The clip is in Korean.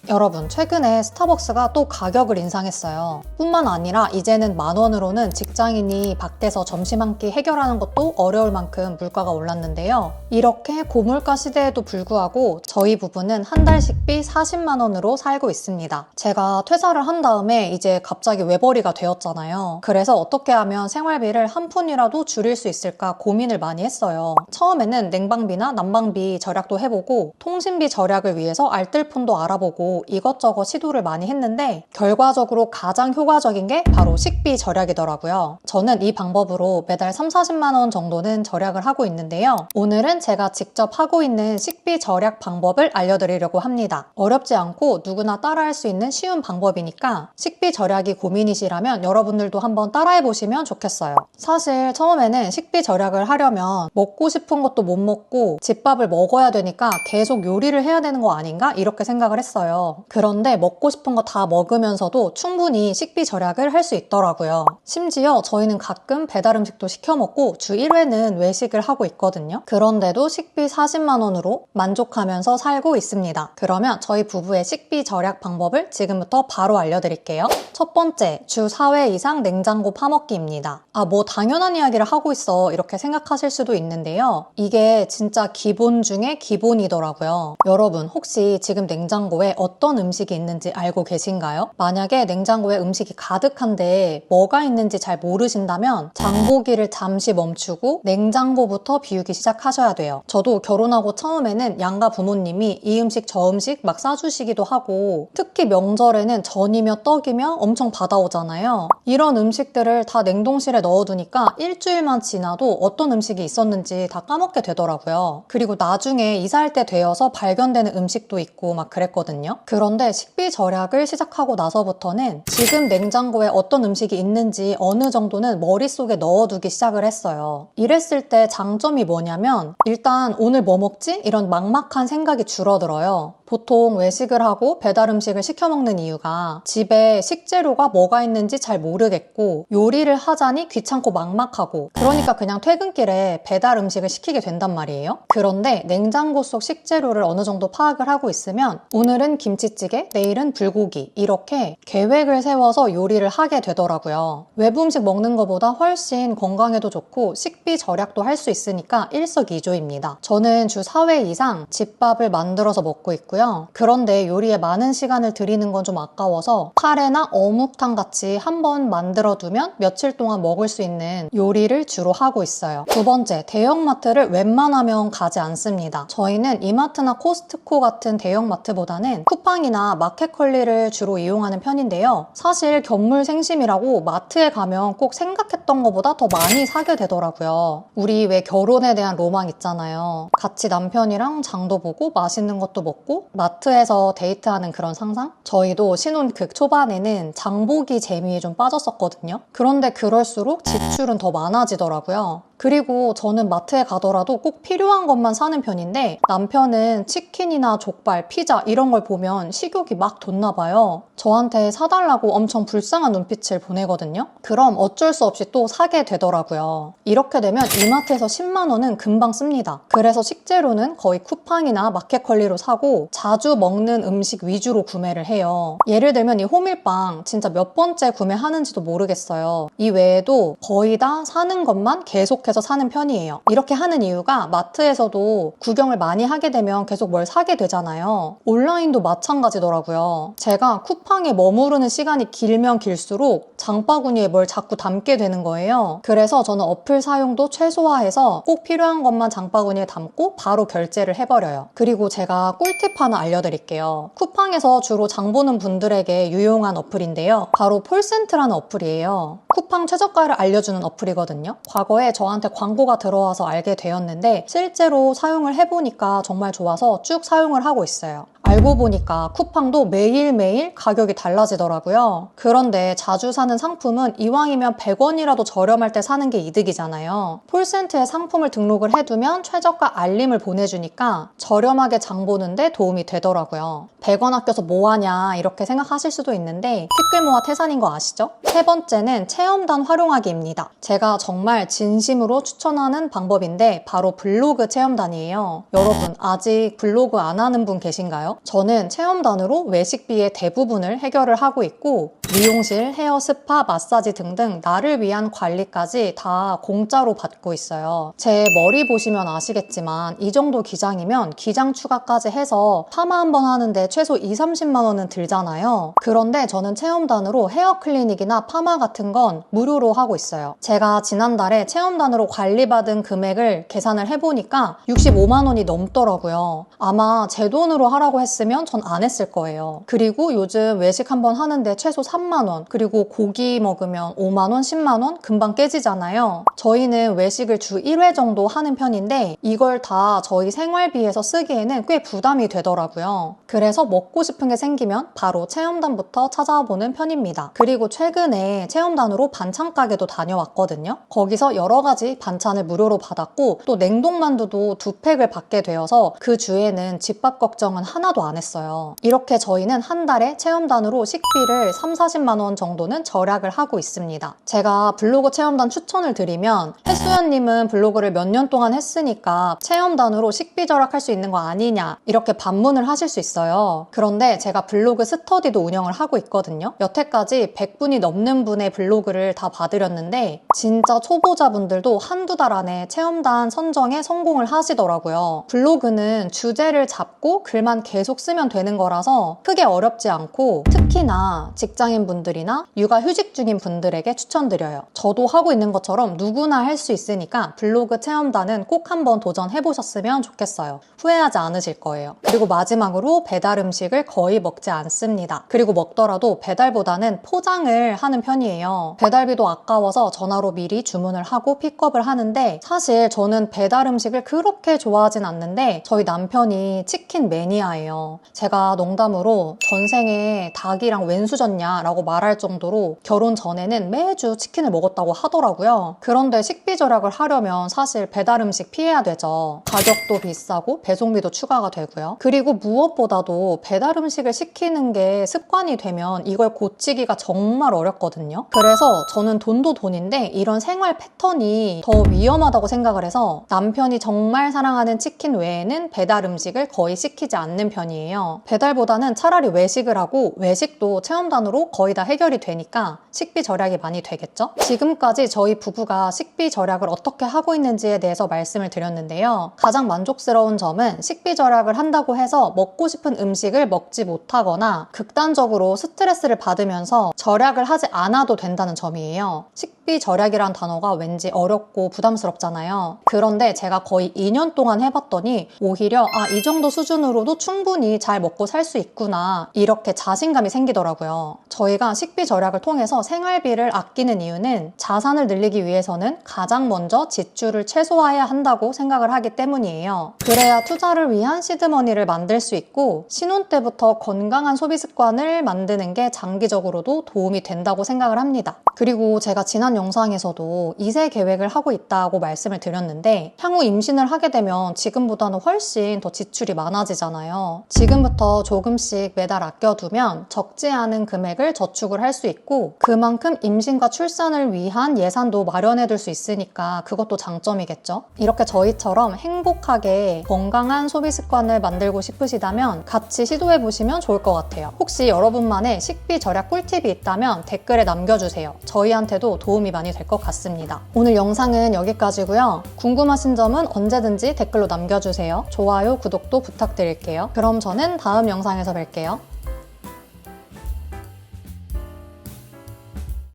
여러분, 최근에 스타벅스가 또 가격을 인상했어요. 뿐만 아니라 이제는 10,000원으로는 직장인이 밖에서 점심 한 끼 해결하는 것도 어려울 만큼 물가가 올랐는데요. 이렇게 고물가 시대에도 불구하고 저희 부부는 한 달 식비 40만 원으로 살고 있습니다. 제가 퇴사를 한 다음에 이제 갑자기 외벌이가 되었잖아요. 그래서 어떻게 하면 생활비를 한 푼이라도 줄일 수 있을까 고민을 많이 했어요. 처음에는 냉방비나 난방비 절약도 해보고 통신비 절약을 위해서 알뜰폰도 알아보고 이것저것 시도를 많이 했는데 결과적으로 가장 효과적인 게 바로 식비 절약이더라고요. 저는 이 방법으로 매달 30-40만 원 정도는 절약을 하고 있는데요. 오늘은 제가 직접 하고 있는 식비 절약 방법을 알려드리려고 합니다. 어렵지 않고 누구나 따라할 수 있는 쉬운 방법이니까 식비 절약이 고민이시라면 여러분들도 한번 따라해보시면 좋겠어요. 사실 처음에는 식비 절약을 하려면 먹고 싶은 것도 못 먹고 집밥을 먹어야 되니까 계속 요리를 해야 되는 거 아닌가? 이렇게 생각을 했어요. 그런데 먹고 싶은 거 다 먹으면서도 충분히 식비 절약을 할 수 있더라고요. 심지어 저희는 가끔 배달 음식도 시켜 먹고 주 1회는 외식을 하고 있거든요. 그런데도 식비 40만 원으로 만족하면서 살고 있습니다. 그러면 저희 부부의 식비 절약 방법을 지금부터 바로 알려드릴게요. 첫 번째, 주 4회 이상 냉장고 파먹기입니다. 뭐 당연한 이야기를 하고 있어 이렇게 생각하실 수도 있는데요. 이게 진짜 기본 중에 기본이더라고요. 여러분, 혹시 지금 냉장고에 어떤 음식이 있는지 알고 계신가요? 만약에 냉장고에 음식이 가득한데 뭐가 있는지 잘 모르신다면 장보기를 잠시 멈추고 냉장고부터 비우기 시작하셔야 돼요. 저도 결혼하고 처음에는 양가 부모님이 이 음식 저 음식 막 싸주시기도 하고 특히 명절에는 전이며 떡이며 엄청 받아오잖아요. 이런 음식들을 다 냉동실에 넣어두니까 일주일만 지나도 어떤 음식이 있었는지 다 까먹게 되더라고요. 그리고 나중에 이사할 때 되어서 발견되는 음식도 있고 막 그랬거든요. 그런데 식비 절약을 시작하고 나서부터는 지금 냉장고에 어떤 음식이 있는지 어느 정도는 머릿속에 넣어두기 시작을 했어요. 이랬을 때 장점이 뭐냐면 일단 오늘 뭐 먹지? 이런 막막한 생각이 줄어들어요. 보통 외식을 하고 배달 음식을 시켜 먹는 이유가 집에 식재료가 뭐가 있는지 잘 모르겠고 요리를 하자니 귀찮고 막막하고 그러니까 그냥 퇴근길에 배달 음식을 시키게 된단 말이에요. 그런데 냉장고 속 식재료를 어느 정도 파악을 하고 있으면 오늘은 김치찌개, 내일은 불고기 이렇게 계획을 세워서 요리를 하게 되더라고요. 외부 음식 먹는 것보다 훨씬 건강에도 좋고 식비 절약도 할 수 있으니까 일석이조입니다. 저는 주 4회 이상 집밥을 만들어서 먹고 있고요. 그런데 요리에 많은 시간을 들이는 건 좀 아까워서 카레나 어묵탕 같이 한번 만들어두면 며칠 동안 먹을 수 있는 요리를 주로 하고 있어요. 두 번째, 대형마트를 웬만하면 가지 않습니다. 저희는 이마트나 코스트코 같은 대형마트보다는 쿠팡이나 마켓컬리를 주로 이용하는 편인데요. 사실 견물생심이라고 마트에 가면 꼭 생각했던 것보다 더 많이 사게 되더라고요. 우리 왜 결혼에 대한 로망 있잖아요. 같이 남편이랑 장도 보고 맛있는 것도 먹고 마트에서 데이트하는 그런 상상? 저희도 신혼 극 초반에는 장보기 재미에 좀 빠졌었거든요. 그런데 그럴수록 지출은 더 많아지더라고요. 그리고 저는 마트에 가더라도 꼭 필요한 것만 사는 편인데 남편은 치킨이나 족발, 피자 이런 걸 보면 식욕이 막 돋나 봐요. 저한테 사달라고 엄청 불쌍한 눈빛을 보내거든요. 그럼 어쩔 수 없이 또 사게 되더라고요. 이렇게 되면 이마트에서 10만 원은 금방 씁니다. 그래서 식재료는 거의 쿠팡이나 마켓컬리로 사고 자주 먹는 음식 위주로 구매를 해요. 예를 들면 이 호밀빵 진짜 몇 번째 구매하는지도 모르겠어요. 이 외에도 거의 다 사는 것만 계속해서 사는 편이에요. 이렇게 하는 이유가 마트에서도 구경을 많이 하게 되면 계속 뭘 사게 되잖아요. 온라인도 마찬가지더라고요. 제가 쿠팡에 머무르는 시간이 길면 길수록 장바구니에 뭘 자꾸 담게 되는 거예요. 그래서 저는 어플 사용도 최소화해서 꼭 필요한 것만 장바구니에 담고 바로 결제를 해버려요. 그리고 제가 꿀팁 하나 알려드릴게요. 쿠팡에서 주로 장 보는 분들에게 유용한 어플인데요. 바로 폴센트라는 어플이에요. 쿠팡 최저가를 알려주는 어플이거든요. 과거에 저한테 광고가 들어와서 알게 되었는데 실제로 사용을 해보니까 정말 좋아서 쭉 사용을 하고 있어요. 알고 보니까 쿠팡도 매일매일 가격이 달라지더라고요. 그런데 자주 사는 상품은 이왕이면 100원이라도 저렴할 때 사는 게 이득이잖아요. 폴센트에 상품을 등록을 해두면 최저가 알림을 보내주니까 저렴하게 장 보는데 도움이 되더라고요. 100원 아껴서 뭐하냐 이렇게 생각하실 수도 있는데 티끌 모아 태산인 거 아시죠? 세 번째는 체험단 활용하기입니다. 제가 정말 진심으로 추천하는 방법인데 바로 블로그 체험단이에요. 여러분 아직 블로그 안 하는 분 계신가요? 저는 체험단으로 외식비의 대부분을 해결을 하고 있고 미용실, 헤어 스파, 마사지 등등 나를 위한 관리까지 다 공짜로 받고 있어요. 제 머리 보시면 아시겠지만 이 정도 기장이면 기장 추가까지 해서 파마 한 번 하는데 최소 20-30만 원은 들잖아요. 그런데 저는 체험단으로 헤어 클리닉이나 파마 같은 건 무료로 하고 있어요. 제가 지난달에 체험단으로 관리받은 금액을 계산을 해보니까 65만 원이 넘더라고요. 아마 제 돈으로 하라고 했으면 전 안 했을 거예요. 그리고 요즘 외식 한 번 하는데 최소 3만 원, 그리고 고기 먹으면 5만 원, 10만 원 금방 깨지잖아요. 저희는 외식을 주 1회 정도 하는 편인데 이걸 다 저희 생활비에서 쓰기에는 꽤 부담이 되더라고요. 그래서 먹고 싶은 게 생기면 바로 체험단부터 찾아보는 편입니다. 그리고 최근에 체험단으로 반찬 가게도 다녀왔거든요. 거기서 여러 가지 반찬을 무료로 받았고 또 냉동만두도 2팩을 받게 되어서 그 주에는 집밥 걱정은 하나도 안 했어요. 이렇게 저희는 한 달에 체험단으로 식비를 30-40만 원 정도는 절약을 하고 있습니다. 제가 블로그 체험단 추천을 드리면 햇수연님은 블로그를 몇 년 동안 했으니까 체험단으로 식비 절약할 수 있는 거 아니냐 이렇게 반문을 하실 수 있어요. 그런데 제가 블로그 스터디도 운영을 하고 있거든요. 여태까지 100분이 넘는 분의 블로그를 다 봐드렸는데 진짜 초보자분들도 한두 달 안에 체험단 선정에 성공을 하시더라고요. 블로그는 주제를 잡고 글만 계속 쓰면 되는 거라서 크게 어렵지 않고 특히나 직장인 분들이나 육아휴직 중인 분들에게 추천드려요. 저도 하고 있는 것처럼 누구나 할 수 있으니까 블로그 체험단은 꼭 한번 도전해보셨으면 좋겠어요. 후회하지 않으실 거예요. 그리고 마지막으로 배달 음식을 거의 먹지 않습니다. 그리고 먹더라도 배달보다는 포장을 하는 편이에요. 배달비도 아까워서 전화로 미리 주문을 하고 픽업을 하는데 사실 저는 배달 음식을 그렇게 좋아하진 않는데 저희 남편이 치킨 매니아예요. 제가 농담으로 전생에 닭이랑 웬수졌냐 라고 말할 정도로 결혼 전에는 매주 치킨을 먹었다고 하더라고요. 그런데 식비 절약을 하려면 사실 배달 음식 피해야 되죠. 가격도 비싸고 배송비도 추가가 되고요. 그리고 무엇보다도 배달 음식을 시키는 게 습관이 되면 이걸 고치기가 정말 어렵거든요. 그래서 저는 돈도 돈인데 이런 생활 패턴이 더 위험하다고 생각을 해서 남편이 정말 사랑하는 치킨 외에는 배달 음식을 거의 시키지 않는 편이에요. 배달보다는 차라리 외식을 하고 외식도 체험단으로 거의 다 해결이 되니까 식비 절약이 많이 되겠죠? 지금까지 저희 부부가 식비 절약을 어떻게 하고 있는지에 대해서 말씀을 드렸는데요. 가장 만족스러운 점은 식비 절약을 한다고 해서 먹고 싶은 음식을 먹지 못하거나 극단적으로 스트레스를 받으면서 절약을 하지 않아도 된다는 점이에요. 식비 절약이란 단어가 왠지 어렵고 부담스럽잖아요. 그런데 제가 거의 2년 동안 해봤더니 오히려 이 정도 수준으로도 충분히 잘 먹고 살 수 있구나 이렇게 자신감이 생기더라고요. 저희가 식비 절약을 통해서 생활비를 아끼는 이유는 자산을 늘리기 위해서는 가장 먼저 지출을 최소화해야 한다고 생각을 하기 때문이에요. 그래야 투자를 위한 시드머니를 만들 수 있고 신혼 때부터 건강한 소비 습관을 만드는 게 장기적으로도 도움이 된다고 생각을 합니다. 그리고 제가 지난 영상에서도 2세 계획을 하고 있다고 말씀을 드렸는데 향후 임신을 하게 되면 지금보다는 훨씬 더 지출이 많아지잖아요. 지금부터 조금씩 매달 아껴두면 적지 않은 금액을 저축을 할 수 있고 그만큼 임신과 출산을 위한 예산도 마련해둘 수 있으니까 그것도 장점이겠죠. 이렇게 저희처럼 행복하게 건강한 소비 습관을 만들고 싶으시다면 같이 시도해보시면 좋을 것 같아요. 혹시 여러분만의 식비 절약 꿀팁이 있다면 댓글에 남겨주세요. 저희한테도 도움이 많이 될 것 같습니다. 오늘 영상은 여기까지고요. 궁금하신 점은 언제든지 댓글로 남겨주세요. 좋아요, 구독도 부탁드릴게요. 그럼 저는 다음 영상에서 뵐게요.